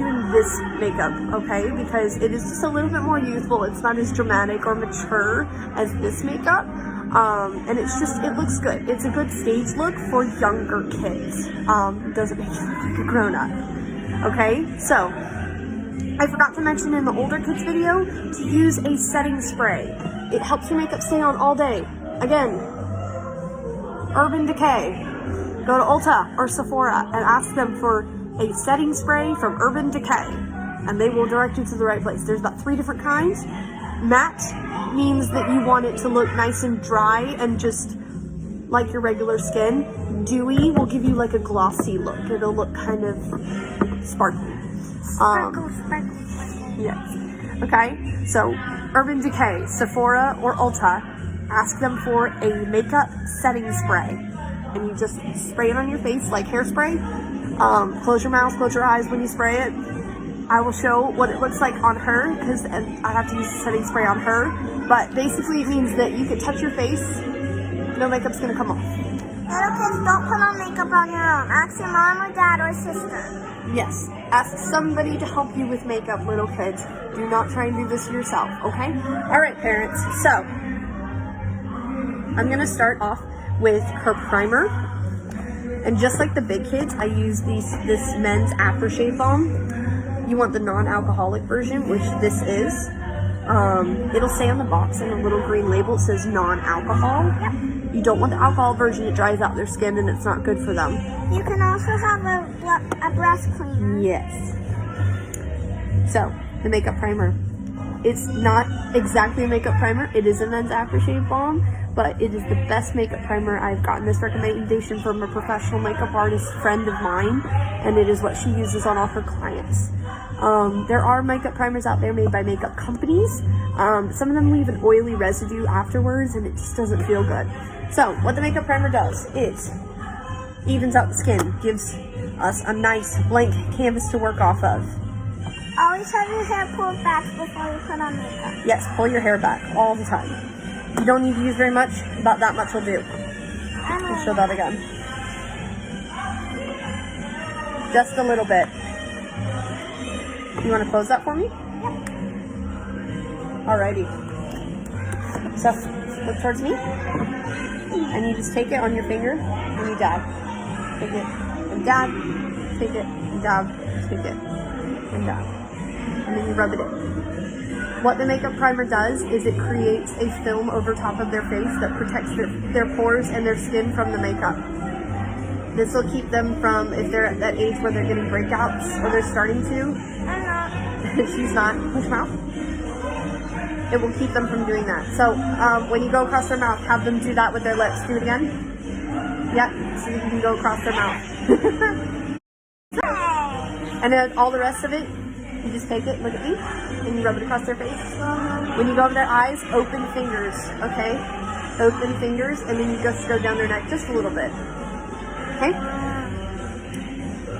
doing this makeup, okay? Because it is just a little bit more youthful. It's not as dramatic or mature as this makeup. And it's just, it looks good. It's a good stage look for younger kids. It doesn't make you look like a grown-up, okay? So, I forgot to mention in the older kids video to use a setting spray. It helps your makeup stay on all day. Again, Urban Decay. Go to Ulta or Sephora and ask them for a setting spray from Urban Decay, and they will direct you to the right place. There's about 3 different kinds. Matte means that you want it to look nice and dry and just like your regular skin. Dewy will give you like a glossy look. It'll look kind of sparkly. Sparkle. Yes. Okay, so Urban Decay, Sephora, or Ulta, ask them for a makeup setting spray. And you just spray it on your face like hairspray. Close your mouth, close your eyes when you spray it. I will show what it looks like on her, because I have to use a setting spray on her. But basically it means that you can touch your face, no makeup's gonna come off. Little kids, don't put on makeup on your own. Ask your mom or dad or sister. Yes, ask somebody to help you with makeup, little kids. Do not try and do this yourself, okay? All right, parents, so I'm gonna start off with her primer. And just like the big kids, I use this men's aftershave balm. You want the non-alcoholic version, which this is. It'll say on the box in a little green label, it says non-alcohol. Yep. You don't want the alcohol version, it dries out their skin and it's not good for them. You can also have a breast cleaner. Yes. So, the makeup primer. It's not exactly a makeup primer, it is a men's aftershave balm, but it is the best makeup primer. I've gotten this recommendation from a professional makeup artist friend of mine, and it is what she uses on all her clients. There are makeup primers out there made by makeup companies. Some of them leave an oily residue afterwards, and it just doesn't feel good. So, what the makeup primer does, it evens out the skin, gives us a nice blank canvas to work off of. Always have your hair pulled back before you put on makeup. Yes, pull your hair back all the time. You don't need to use very much, about that much will do. I'll show that again. Just a little bit. You want to close that for me? Yep. Alrighty. So, look towards me. And you just take it on your finger and you dab. Take it and dab. Take it and dab. Take it and dab. And then you rub it in. What the makeup primer does is it creates a film over top of their face that protects their pores and their skin from the makeup. This will keep them from, if they're at that age where they're getting breakouts or they're starting to. I'm not. She's not. Push your mouth. It will keep them from doing that. So when you go across their mouth, have them do that with their lips. Do it again. Yep. So you can go across their mouth. And then all the rest of it, you just take it, look at me, and you rub it across their face. When you go over their eyes, open fingers, okay? Open fingers, and then you just go down their neck just a little bit. Okay?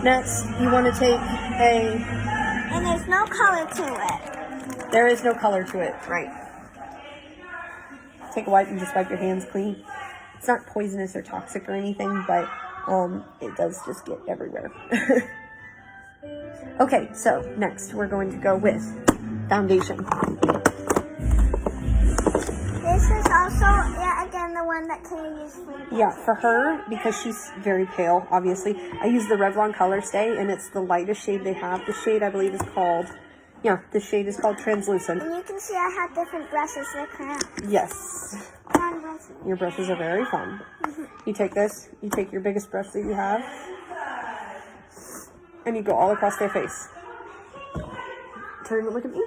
Next, you want to take a... And there's no color to it. There is no color to it, right. Take a wipe and just wipe your hands clean. It's not poisonous or toxic or anything, but it does just get everywhere. Okay, so next we're going to go with foundation. This is also, yet again, the one that can use for... Yeah, for her, because she's very pale, obviously, I use the Revlon Color Stay, and it's the lightest shade they have. The shade, I believe, is called, the shade is called Translucent. And you can see I have different brushes. They're crayons. Yes. Fun brushes. Your brushes are very fun. You take this, you take your biggest brush that you have, and you go all across their face. Turn and look at me.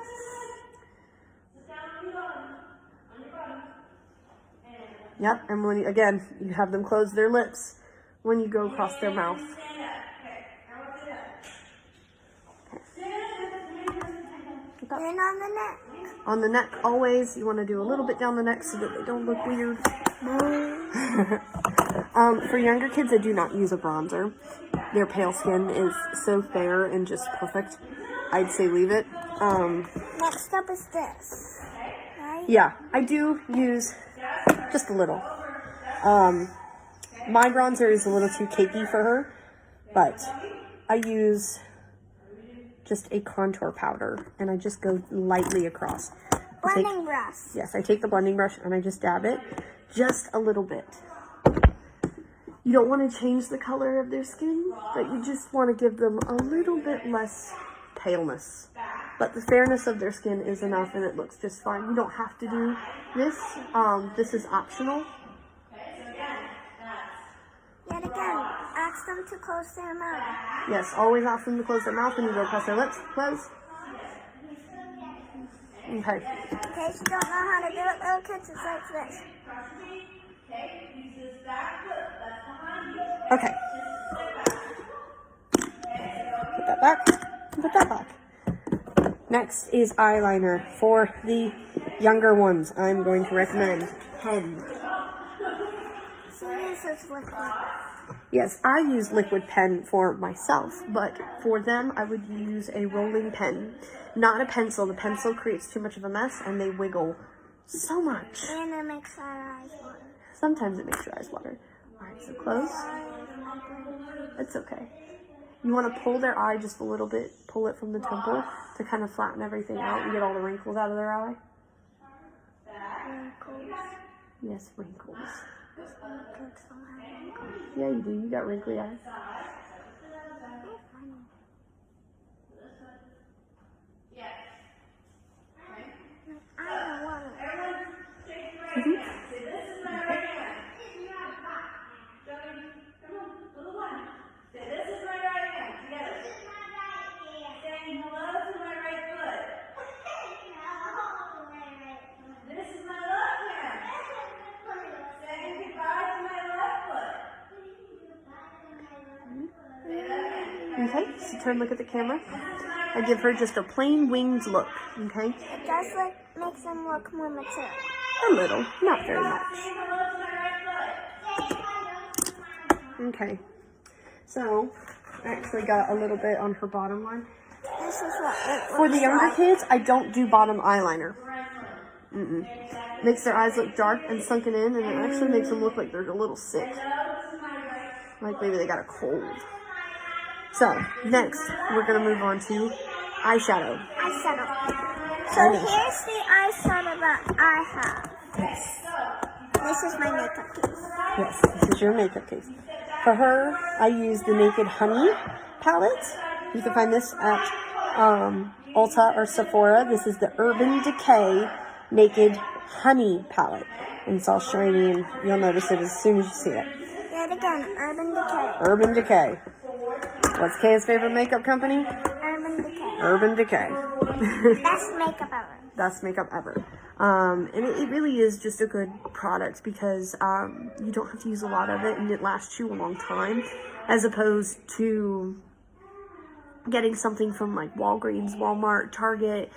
Yep, and when again, you have them close their lips when you go across their mouth. And on the neck. On the neck, always, you want to do a little bit down the neck so that they don't look weird. For younger kids, I do not use a bronzer. Their pale skin is so fair and just perfect. I'd say leave it. Next up is this, right? Yeah, I do use just a little. My bronzer is a little too cakey for her, but I use just a contour powder, and I just go lightly across. Blending brush. Yes, I take the blending brush and I just dab it just a little bit. You don't want to change the color of their skin, but you just want to give them a little bit less paleness. But the fairness of their skin is enough, and it looks just fine. You don't have to do this. This is optional. Yet again, ask them to close their mouth. Yes, always ask them to close their mouth when you go across their lips. Close. Okay. In case you don't know how to do it, little kids, it's like this. Okay. Put that back. Put that back. Next is eyeliner. For the younger ones, I'm going to recommend pen. So this is liquid. Yes, I use liquid pen for myself, but for them, I would use a rolling pen, not a pencil. The pencil creates too much of a mess, and they wiggle so much. And it makes our eyes water. Sometimes it makes your eyes water. All right, so close. It's okay. You want to pull their eye just a little bit, pull it from the temple to kind of flatten everything out and get all the wrinkles out of their eye. Wrinkles. Yes, wrinkles. Kids don't have wrinkles. Yeah, you do. You got wrinkly eyes. I don't want it. Mm-hmm. Okay, so turn, look at the camera. I give her just a plain winged look, okay? It does makes them look more mature. A little, not very much. Okay, so I actually got a little bit on her bottom line. This is what it looks For the younger like. kids, I don't do bottom eyeliner. Makes their eyes look dark and sunken in, and it actually makes them look like they're a little sick. Like maybe they got a cold. So, next, we're going to move on to eyeshadow. Eyeshadow. So here's the eyeshadow that I have. Yes. This is my makeup case. Yes, this is your makeup case. For her, I use the Naked Honey palette. You can find this at Ulta or Sephora. This is the Urban Decay Naked Honey palette. And it's all shiny, and you'll notice it as soon as you see it. Yet again, Urban Decay. Urban Decay. What's Kay's favorite makeup company? Urban Decay. Urban Decay. Best makeup ever. Best makeup ever. And it really is just a good product because you don't have to use a lot of it, and it lasts you a long time, as opposed to getting something from like Walgreens, Walmart, Target.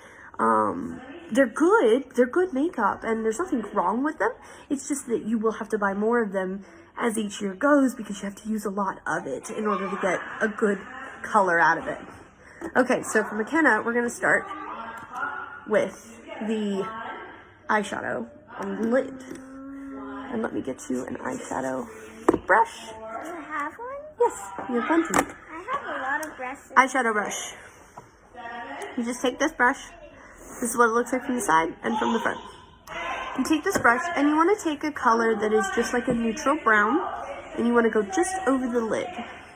They're good makeup, and there's nothing wrong with them. It's just that you will have to buy more of them as each year goes because you have to use a lot of it in order to get a good color out of it. Okay, so for McKenna, we're going to start with the eyeshadow on the lid. And let me get you an eyeshadow brush. Do you have one? Yes, you have plenty. I have a lot of brushes. Eyeshadow brush. You just take this brush. This is what it looks like from the side and from the front. You take this brush and you want to take a color that is just like a neutral brown, and you want to go just over the lid.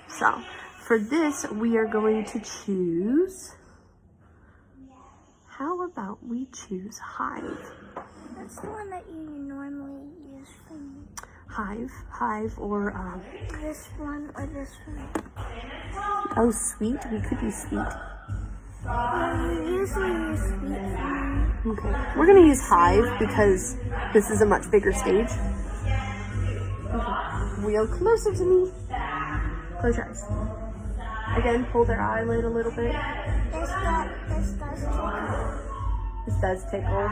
So for this, we are going to choose, how about we choose Hive? That's the one that you normally use for me. Hive, or This one or this one. oh, Sweet. We could use Sweet. You usually use sweet for me. Okay, we're gonna use Hive because this is a much bigger stage. Okay. Wheel closer to me. Close your eyes. Again, pull their eyelid a little bit. This does tickle. This does tickle.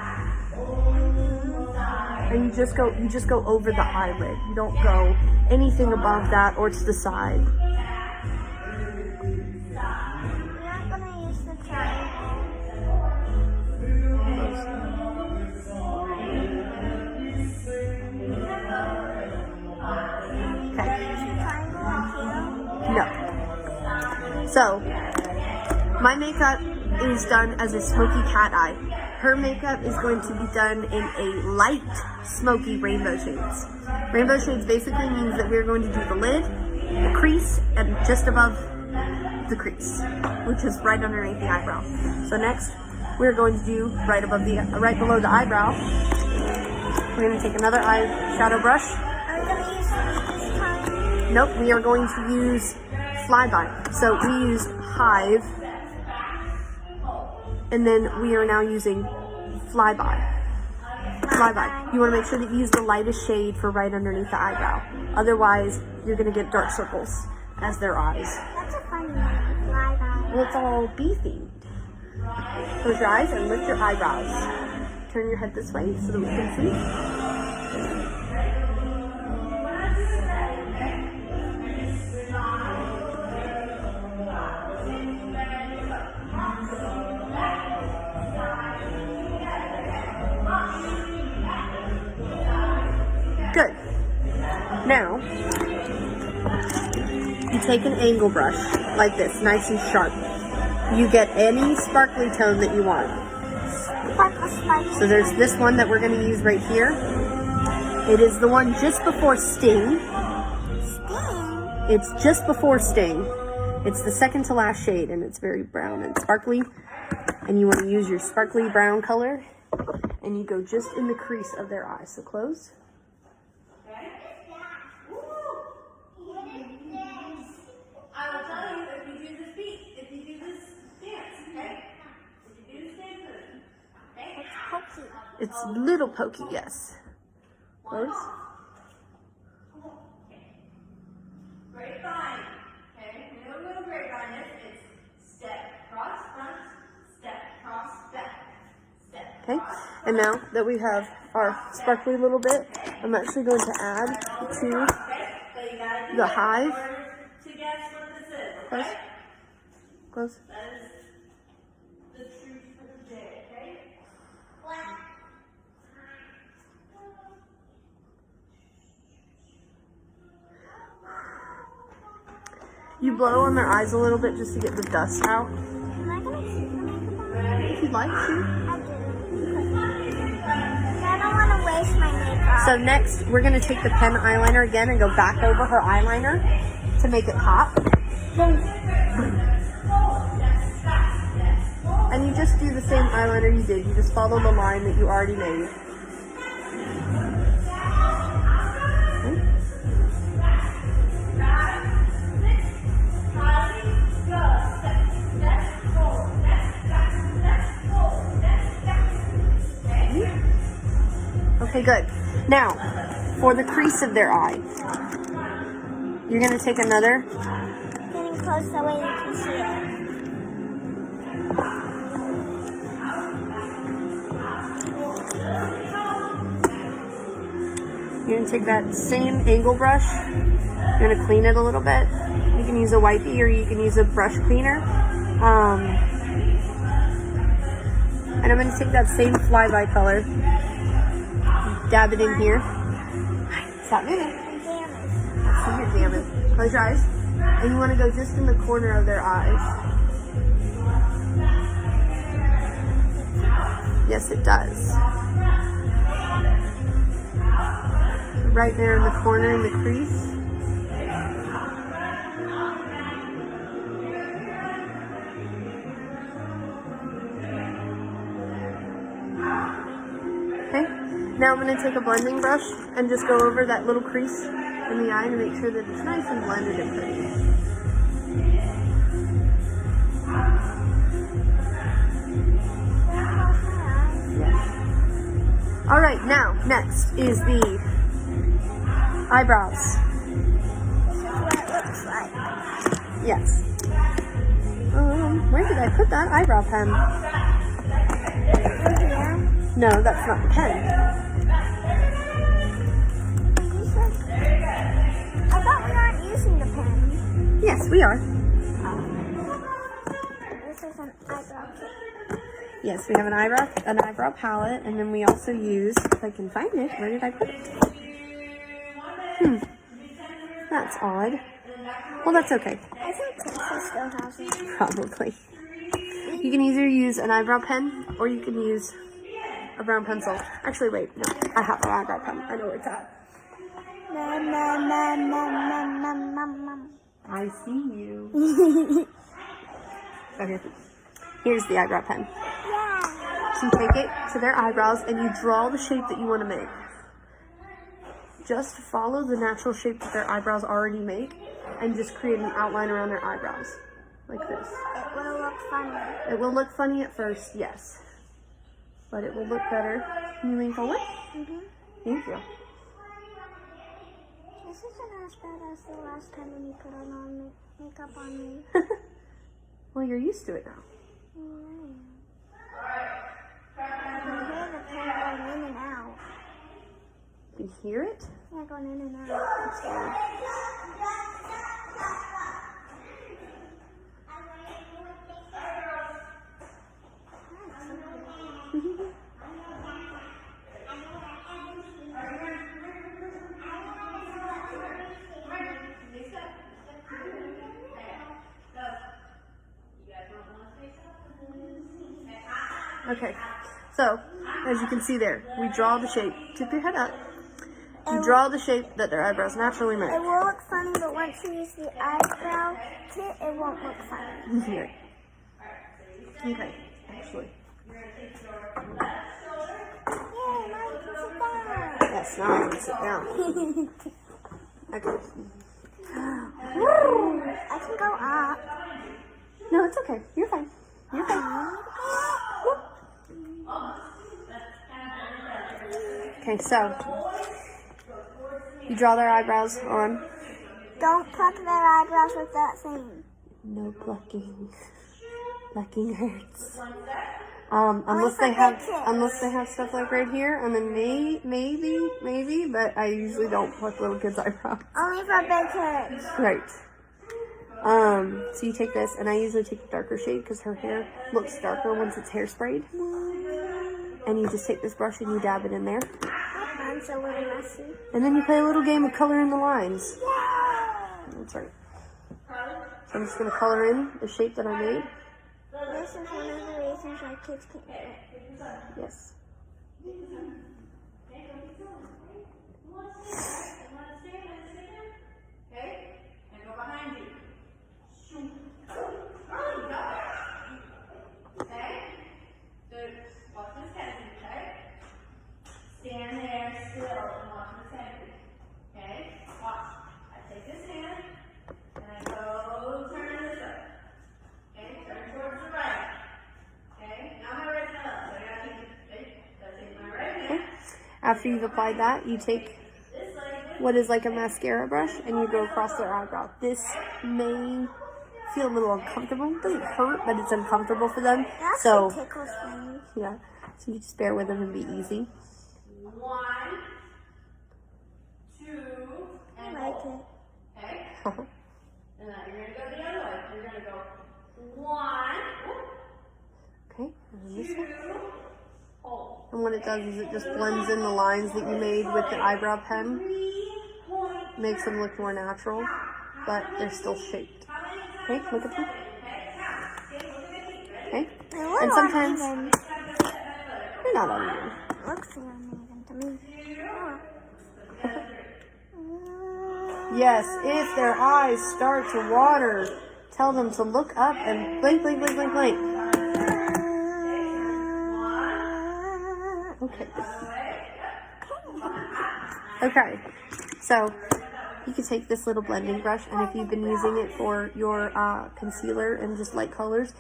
And you just go over the eyelid. You don't go anything above that or to the side. We're not gonna use the triangle. Okay. Use the triangle like you. No. So My makeup is done as a smoky cat eye. Her makeup is going to be done in a light smoky rainbow shades. Rainbow shades basically means that we're going to do the lid, the crease, and just above the crease, which is right underneath the eyebrow. So next, we're going to do right below the eyebrow. We're going to take another eyeshadow brush. Are we going to use this time? Nope, we are going to use Flyby. So we used Hive, and then we are now using Flyby. You want to make sure that you use the lightest shade for right underneath the eyebrow. Otherwise, you're going to get dark circles as their eyes. That's a funny name, Flyby. Well, it's all bee themed. Close your eyes and lift your eyebrows. Turn your head this way so that we can see. Good. Now, you take an angle brush like this, nice and sharp. You get any sparkly tone that you want. So there's this one that we're going to use right here. It is the one just before Sting. Sting? It's just before Sting. It's the second to last shade, and it's very brown and sparkly. And you want to use your sparkly brown color, and you go just in the crease of their eyes. So close. I will tell you if you do this beat, if you do this dance, okay? If you do this dance, okay? It's pokey. It's a little pokey, yes. Close. Grapevine, okay? We know what a grapevine is. It's step, cross, front, step, cross, back, step. Okay, and now that we have our sparkly little bit, I'm actually going to add to the Hive. Close. Close. That is the truth for the day, okay? You blow on their eyes a little bit just to get the dust out. Am I going to keep the makeup on? If you'd like to. I do. I don't want to waste my makeup. So next, we're going to take the pen eyeliner again and go back over her eyeliner to make it pop. And you just do the same eyeliner you did. You just follow the line that you already made. Okay, good. Now, for the crease of their eye, you're going to take another. Getting close that way you can see it. You're going to take that same angle brush. You're going to clean it a little bit. You can use a wipey or you can use a brush cleaner. And I'm going to take that same Flyby color, dab it in here. Stop moving. I see you're jamming. Close your eyes. And you want to go just in the corner of their eyes. Yes, it does. Right there in the corner in the crease. Okay, now I'm going to take a blending brush and just go over that little crease in the eye to make sure that it's nice and blended and pretty. All right, now next is the eyebrows. This is what it looks like. Yes. Where did I put that eyebrow pen? Over here. No, that's not the pen. I thought we weren't using the pen. Yes, we are. This is an eyebrow kit. Yes, we have an eyebrow palette, and then we also use, if I can find it, where did I put it? That's odd. Well, that's okay. I think Tessa still has it. Probably. You can either use an eyebrow pen or you can use a brown pencil. Actually, wait, no, I have an eyebrow pen. I know where it's at. I see you. Okay, here's the eyebrow pen. Yeah. So you take it to their eyebrows and you draw the shape that you want to make. Just follow the natural shape that their eyebrows already make and just create an outline around their eyebrows, like this. It will look funny. It will look funny at first, yes. But it will look better. Can you lean forward? Mm-hmm. Thank you. This isn't as bad as the last time when you put on makeup on me. Well, you're used to it now. I can hear the pen going in and out. You hear it? Yeah, going in and out. It's weird. Okay, so as you can see there, we draw the shape. Tip your head up. You draw the shape that their eyebrows naturally make. It will look funny, but once you use the eyebrow kit, it won't look funny. Right. Okay, actually. Yay, now you can sit down. Yes, now I can sit down. Okay. I can go up. No, it's okay. You're fine. You're fine. Okay, so you draw their eyebrows on. Don't pluck their eyebrows with that thing. No plucking. Plucking hurts. Unless they have stuff like right here. I mean, maybe, but I usually don't pluck little kids' eyebrows. Only for big kids. Right. So you take this, and I usually take the darker shade because her hair looks darker once it's hairsprayed. And you just take this brush and you dab it in there. Mine's a little messy. And then you play a little game of color in the lines. Yay! That's right. So I'm just going to color in the shape that I made. This is one of the reasons why kids can't do it. Yes. Okay, and go behind you. Okay, so watch Miss Kennedy, okay? Stand there still and watch Miss Kennedy. Okay, watch. I take this hand and I go turn this way. Okay, turn towards the right. Okay, now my right hand up. So I gotta take my right hand. After you've applied that, you take what is like a mascara brush and you go across their eyebrow. This may feel a little uncomfortable. It doesn't hurt, but it's uncomfortable for them. That's So, what tickles me. yeah. So you just bear with them and be easy. 1, 2, I and like hold. it. Okay? And then you're going to go the other way. You're going to go 1, Okay, and then this 2, way. hold. And what it does is it just blends in the lines that you made with the eyebrow pen. 3 points. Makes them look more natural, but they're still shaped. Okay, look at them. Okay, They look and sometimes uneven. they're not uneven. It looks uneven to me. Yes, if their eyes start to water, tell them to look up and blink, blink, blink, blink, blink. Okay. Okay, so you can take this little blending brush, and if you've been using it for your concealer and just light colors,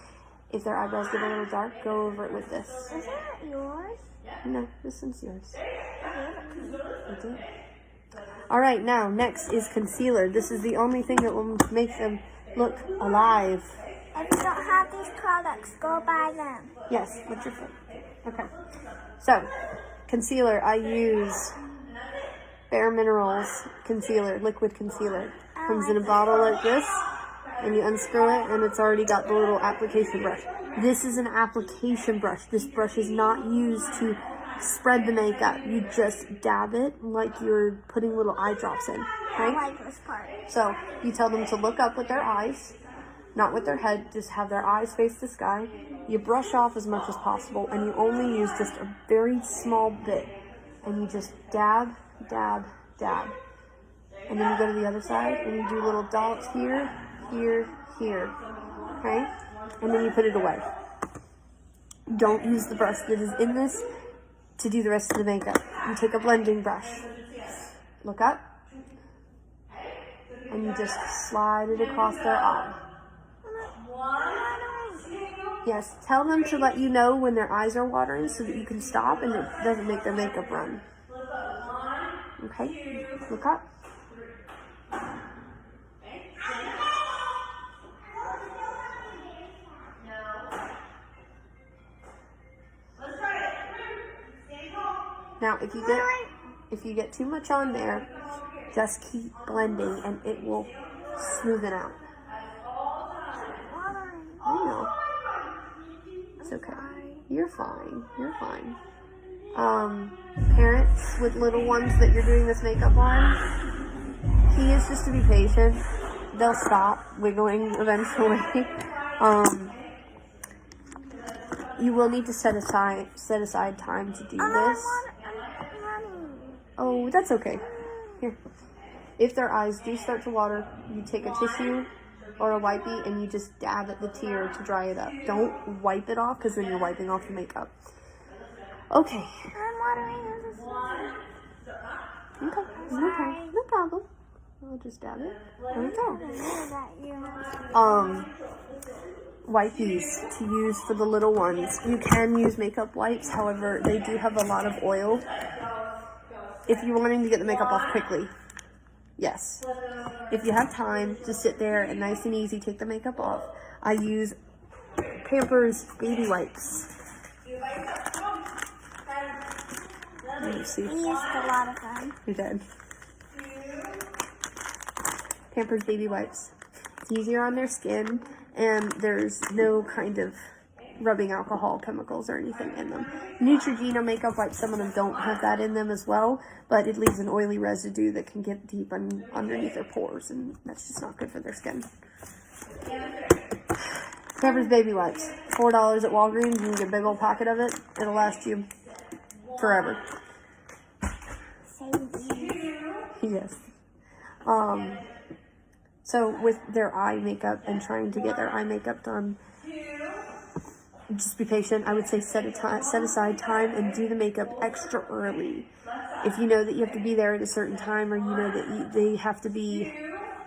if their eyebrows get a little dark, go over it with this. Is that yours? No, this one's yours. I did. All right, now next is concealer. This is the only thing that will make them look alive. If you don't have these products, go buy them. Yes, what's your foot? Okay. So, concealer, I use Bare Minerals concealer, liquid concealer. Comes in a bottle like this, and you unscrew it, and it's already got the little application brush. This is an application brush. This brush is not used to spread the makeup. You just dab it like you're putting little eye drops in. I Okay? like this part. So, you tell them to look up with their eyes, not with their head, just have their eyes face the sky. You brush off as much as possible, and you only use just a very small bit. And you just dab, dab, dab. And then you go to the other side, and you do little dots here, here, here. Okay? And then you put it away. Don't use the brush that is in this to do the rest of the makeup. You take a blending brush. Look up. And you just slide it across their eye. Yes, tell them to let you know when their eyes are watering so that you can stop and it doesn't make their makeup run. Okay, look up. Now, if you get too much on there, just keep blending and it will smoothen out. I know. It's okay. You're fine. You're fine. Parents with little ones that you're doing this makeup on, key is just to be patient. They'll stop wiggling eventually. You will need to set aside time to do this. Oh, that's okay. Here. If their eyes do start to water, you take a tissue or a wipey and you just dab at the tear to dry it up. Don't wipe it off because then you're wiping off the makeup. Okay. I'm watering. Okay. No problem. I'll just dab it. There we go. Wipies to use for the little ones. You can use makeup wipes, however, they do have a lot of oil. If you're wanting to get the makeup off quickly, yes. If you have time to sit there and nice and easy take the makeup off, I use Pampers baby wipes. Let me see. We used a lot of them. You did. Pampers baby wipes. It's easier on their skin, and there's no kind of rubbing alcohol chemicals or anything in them. Neutrogena makeup wipes, some of them don't have that in them as well, but it leaves an oily residue that can get deep underneath their pores, and that's just not good for their skin. Pampers baby wipes, $4 at Walgreens. You can get a big old packet of it. It'll last you forever. Yes. So with their eye makeup and trying to get their eye makeup done, just be patient. I would say set aside time and do the makeup extra early. If you know that you have to be there at a certain time, or you know that they have to be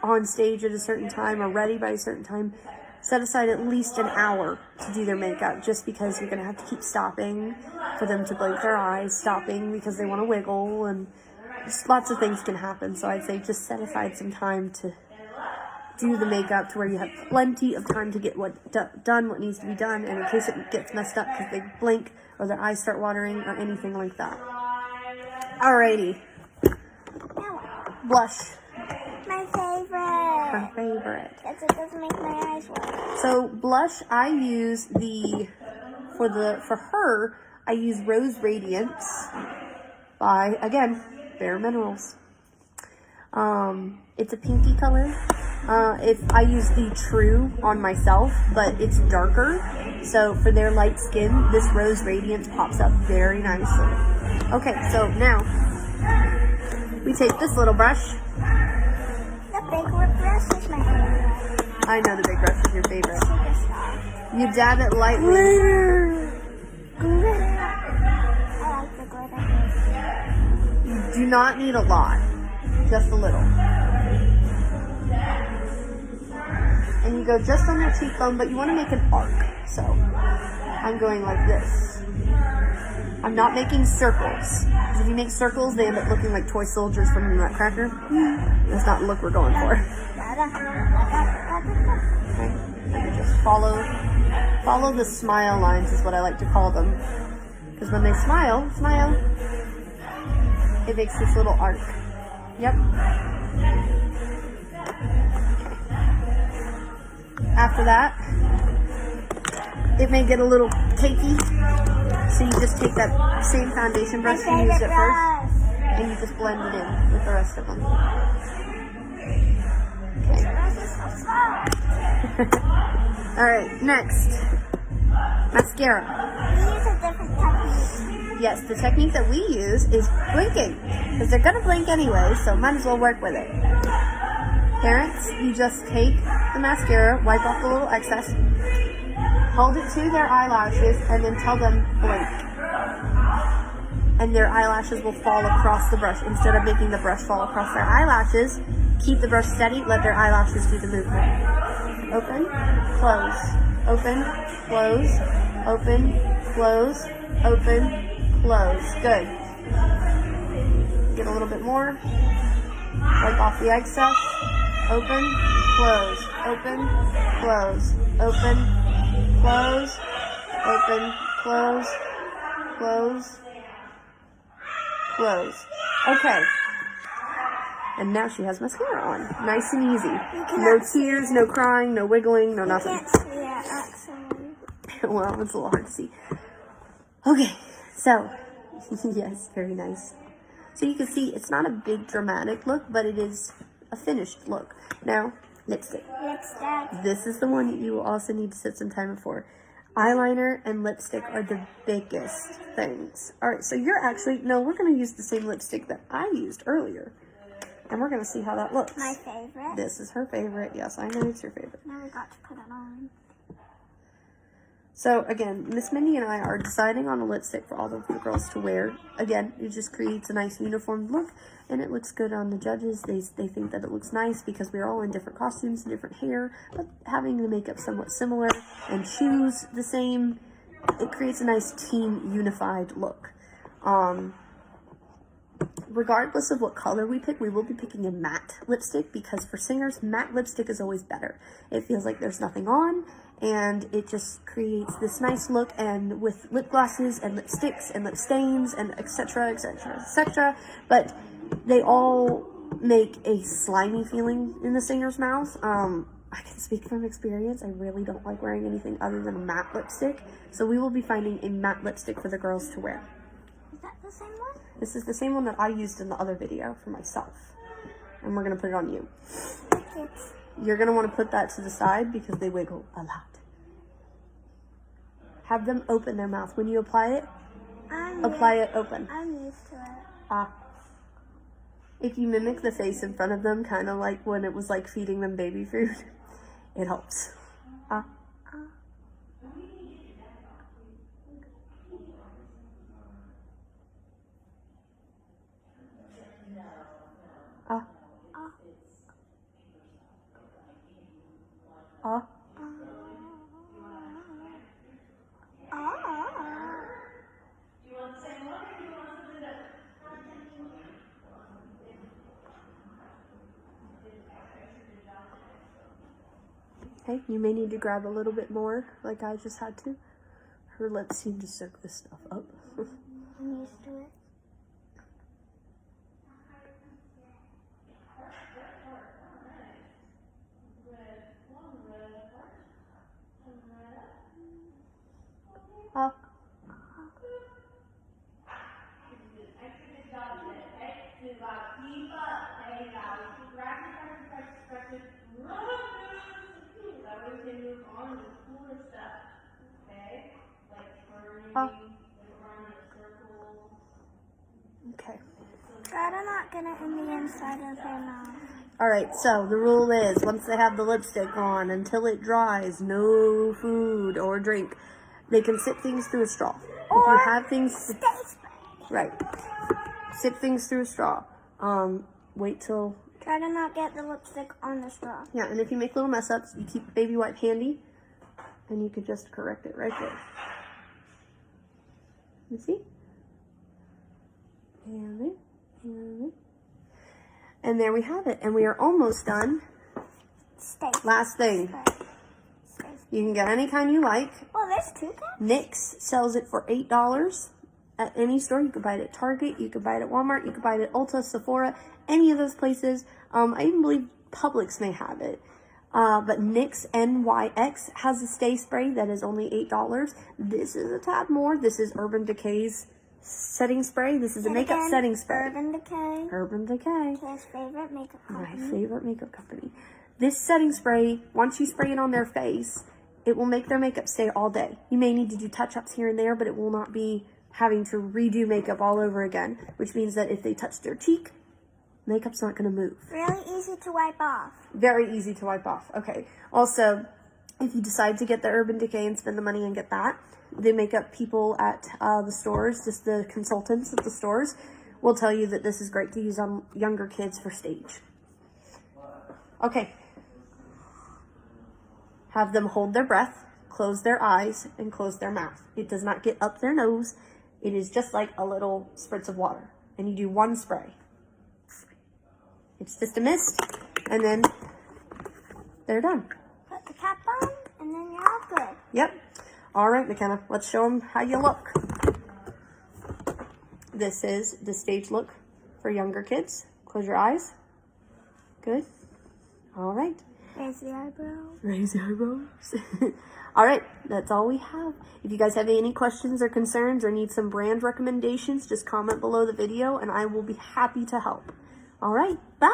on stage at a certain time or ready by a certain time, set aside at least an hour to do their makeup, just because you're going to have to keep stopping for them to blink their eyes, stopping because they want to wiggle, and just lots of things can happen. So I'd say just set aside some time to do the makeup to where you have plenty of time to get done what needs to be done, and in case it gets messed up because they blink or their eyes start watering or anything like that. Alrighty. Blush. My favorite. Her favorite. Because it doesn't make my eyes water. So blush, I use for her, I use Rose Radiance by, again, Bare Minerals. It's a pinky color. I use the True on myself, but it's darker. So for their light skin, this Rose Radiance pops up very nicely. Okay, so now we take this little brush. The big brush is my favorite. I know the big brush is your favorite. You dab it lightly. Glitter. I like the glitter. You do not need a lot, just a little. And you go just on your cheekbone, but you want to make an arc. So I'm going like this. I'm not making circles. Because if you make circles, they end up looking like toy soldiers from the Nutcracker. That's not the look we're going for. Okay. And you just follow the smile lines is what I like to call them. Because when they smile, it makes this little arc. Yep. After that, it may get a little cakey, so you just take that same foundation brush you used at first, and you just blend it in with the rest of them. Okay. All right, next. Mascara. We use a different technique. Yes, the technique that we use is blinking. Because they're going to blink anyway, so might as well work with it. Parents, you just take the mascara, wipe off the little excess, hold it to their eyelashes, and then tell them blink. And their eyelashes will fall across the brush. Instead of making the brush fall across their eyelashes, keep the brush steady, let their eyelashes do the movement. Open, close, open, close, open, close, open, close. Good. Get a little bit more. Wipe off the excess. Open, close, open, close, open, close, open, close, close, close. Okay. And now she has mascara on. Nice and easy. No tears, no crying, no wiggling, no nothing. Can't see it, actually. Well, it's a little hard to see. Okay, so, yes, very nice. So you can see it's not a big dramatic look, but it is a finished look. Now, lipstick. Lipstick. This is the one you also need to set some time for. Eyeliner and lipstick are the biggest things. All right, so you're actually, no, we're going to use the same lipstick that I used earlier. And we're going to see how that looks. My favorite. This is her favorite. Yes, I know it's your favorite. Now we got to put it on. So again, Miss Mindy and I are deciding on a lipstick for all of the girls to wear. Again, it just creates a nice uniform look, and it looks good on the judges. They think that it looks nice because we're all in different costumes and different hair, but having the makeup somewhat similar and shoes the same, it creates a nice team unified look. Regardless of what color we pick, we will be picking a matte lipstick because for singers, matte lipstick is always better. It feels like there's nothing on, and it just creates this nice look. And with lip glosses and lipsticks and lip stains and etc., etc., etc., but they all make a slimy feeling in the singer's mouth. I can speak from experience. I really don't like wearing anything other than a matte lipstick, so we will be finding a matte lipstick for the girls to wear. Is that the same one? This is the same one that I used in the other video for myself. And we're going to put it on you. You're going to want to put that to the side because they wiggle a lot. Have them open their mouth. When you apply it, apply it open. I'm used to it. If you mimic the face in front of them, kind of like when it was like feeding them baby food, it helps. Okay, you may need to grab a little bit more, like I just had to. Her lips seem to soak this stuff up. I'm used to it. Okay. Try to not get it in the inside of her mouth. Alright, so the rule is, once they have the lipstick on, until it dries, no food or drink. They can sip things through a straw. If you have things... Right. Sip things through a straw. Wait till... Try to not get the lipstick on the straw. Yeah, and if you make little mess ups, you keep baby wipe handy, and you could just correct it right there. You see? And there, and there. And there we have it. And we are almost done. Stay. Last thing. Stay. You can get any kind you like. Well, there's 2 cups. NYX sells it for $8 at any store. You could buy it at Target. You could buy it at Walmart. You could buy it at Ulta, Sephora, any of those places. I even believe Publix may have it. But NYX NYX has a stay spray that is only $8. This is a tad more. This is Urban Decay's setting spray. This is a makeup setting spray. Urban Decay. Urban Decay. His favorite makeup company. My favorite makeup company. This setting spray, once you spray it on their face, it will make their makeup stay all day. You may need to do touch-ups here and there, but it will not be having to redo makeup all over again, which means that if they touch their cheek, makeup's not going to move. Really easy to wipe off. Very easy to wipe off. Okay. Also, if you decide to get the Urban Decay and spend the money and get that, the makeup people at the stores, just the consultants at the stores, will tell you that this is great to use on younger kids for stage. Okay. Have them hold their breath, close their eyes, and close their mouth. It does not get up their nose. It is just like a little spritz of water. And you do one spray. It's just a mist, and then they're done. Put the cap on, and then you're all good. Yep. All right, McKenna, let's show them how you look. This is the stage look for younger kids. Close your eyes. Good. All right. Raise the eyebrow. Raise the eyebrows. All right, that's all we have. If you guys have any questions or concerns or need some brand recommendations, just comment below the video and I will be happy to help. All right, bye.